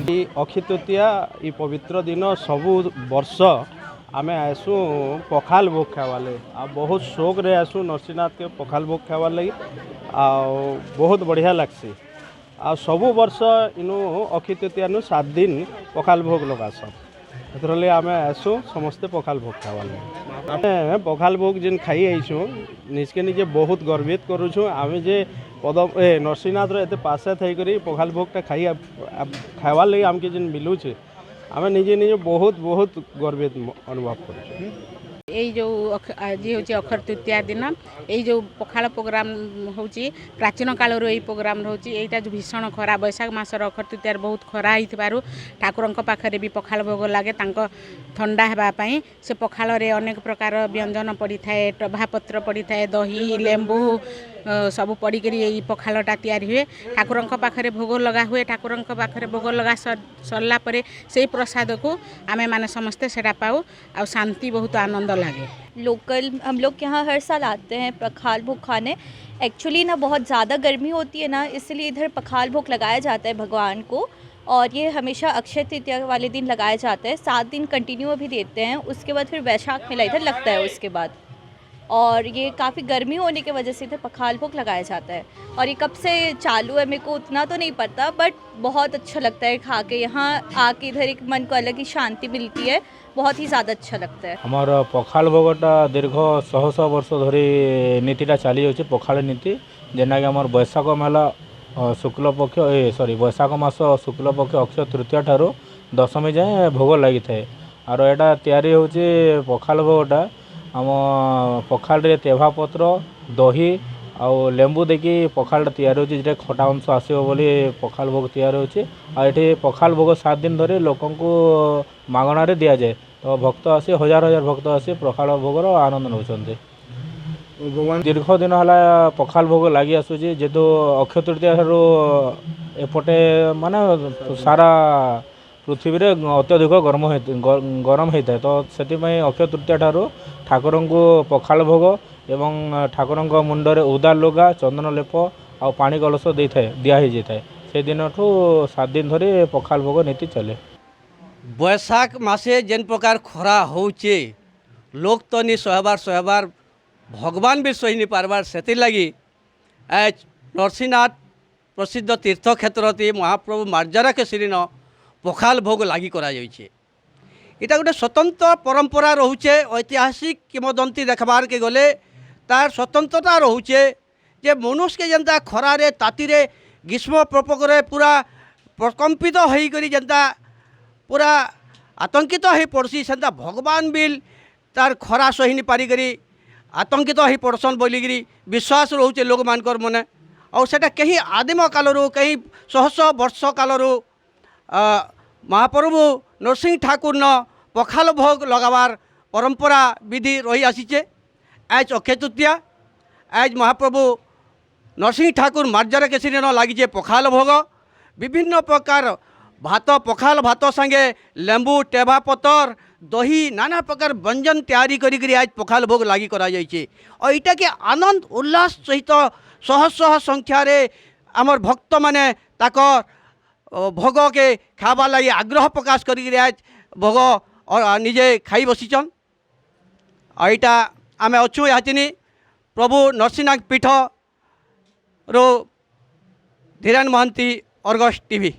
अक्षय तृतीया ये पवित्र दिन सबु वर्ष आम आसू पखाल भोग खावाले आ बहुत शौक रे आसू नरसिंहनाथ के पखाल भोग खावार लगी आ बहुत बढ़िया लगसी आ सबु वर्ष इनु अक्षय तृतीया 7 दिन पखाल भोग लगास एथर आम आसू समस्ते पखाल भोग खावार लगे पखाल भोग जिन खाई आईसु निजके निजे बहुत गर्वित करुछु आम जे पदम नरसिंहनाथ एत पासे थी पखाल भोगटा खाई खावार लगे आमके जिन मिलूचे आम निजे निजे बहुत बहुत गर्वित अनुभव कर जो आज हूँ अक्षय तृतीया दिन यो पखाल प्रोग्राम हूँ प्राचीन काल यही प्रोग्राम रोचे यहाँ जो भीषण खरा बैशाख मासर अक्षय तृतीया बहुत खरा हो ठाकुर पाखे भी पखाल भोग लगे ठंडा होगापाई से पखाल अनेक प्रकार व्यंजन पड़ी थाए टभापत्र पड़ी थाए दही लेंबू सब पड़कर यही पखालटा तैयारी हुए ठाकुर पाखे भोग लगा हुए ठाकुर पाखे भोग लगा सरला से प्रसाद को आमे माने समस्ते सेटा पाऊ और शांति बहुत आनंद लगे। लोकल हम लोग यहाँ हर साल आते हैं पखाल भोग खाने। एक्चुअली ना बहुत ज़्यादा गर्मी होती है ना, इसलिए इधर पखाल भोग लगाया जाता है भगवान को, और ये हमेशा अक्षय तृतीया वाले दिन लगाया जाता है। 7 दिन कंटिन्यू भी देते हैं, उसके बाद फिर वैशाख मेला इधर लगता है उसके बाद। और ये काफ़ी गर्मी होने की वजह से इधर पखाल भोग लगाया जाता है। और ये कब से चालू है मेरे को उतना तो नहीं पता, बट बहुत अच्छा लगता है खा के। यहाँ आके इधर एक मन को अलग ही शांति मिलती है, बहुत ही ज़्यादा अच्छा लगता है। हमार पखाल भोगटा दीर्घ 100 वर्ष धरी नीतिटा चली जाऊँगी पखाल नीति, जेना कि आम बैशाख मेला शुक्ल पक्ष बैशाख मास शुक्ल पक्ष अक्षय तृतीया ठारू दशमी जाए भोग लगी थाए। और यहाँ तैयारी होची पखाल भोगटा आम पखाल रे तेभा पत्र दही आउ लेंबू देखी पखालटा तैयारी होची, जे खटा अंश आसो बोली पखाल भोग तैयारी होची। आ ये पखाल भोग 7 दिन धरी लोकंकु मागणार दि जाए, तो भक्त आसी हजार हजार भक्त आसी पखाल भोगर आनंद नौकरी। दीर्घ दिन है पखाल भोग लगी आसूची, जेहेतु अक्षय तृतीया ठारू एपटे माने सारा पृथ्वी रे अत्यधिक गरम होता है, तो से अक्षय तृतीया ठारू ठाकुर को पखाल भोग एवं ठाकुर मुंडरे उदा लुगा चंदन लेप आ पानी कलश दिखाई जाए से दिन 7 दिन धरी पखाल भोग नीति चले। बैशाख मासे जेन प्रकार खरा होचे लोक तो नहीं सहबार भगवान भी सही नहीं पारबार, से लगी आज नरसिंहनाथ प्रसिद्ध तीर्थक्षेत्र थी महाप्रभु मार्जारा के श्रीन पखाल भोग लगी करा जाइए। इटा गोटे स्वतंत्र परंपरा रोचे, ऐतिहासिक किंवदंती देखबार के गले तार स्वतंत्रता रोचे जे मनुष्य के जनता खरारे तातीरे ग्रीष्म प्रकोपरे पूरा प्रकंपित होकर जनता पूरा आतंकित हो पड़सी, सेंता भगवान बिल तार खरा सही नहीं पारिकरी आतंकित हो पड़सन बोलिकी विश्वास रोचे लोक मानकर मने। और सेटा कहीं आदिम कालरू कहीं 100 वर्ष कालरू महाप्रभु नरसिंह ठाकुर न पखाल भोग लगावार परंपरा विधि रही आसीचे। आज अक्षय तृतीया आज महाप्रभु नरसिंह ठाकुर मार्जार केसरी न लगी पखाल भोग विभिन्न प्रकार भात पखाल भात संगे लेंबू टेभा पतर दही नाना प्रकार व्यंजन तैयारी करी आज पखाल भोग लगी करा जाइए। और इटा के आनंद उल्लास सहित शह शह संख्यार आमर भक्त माने ताकर भोग के खाबार लगी आग्रह प्रकाश करी आज भोग और निजे खाई बसीचन। यहाँ आम अच्छु यहाँ प्रभु नरसिंहनाथ पीठ रो धीरेन महांती अर्गस टीवी।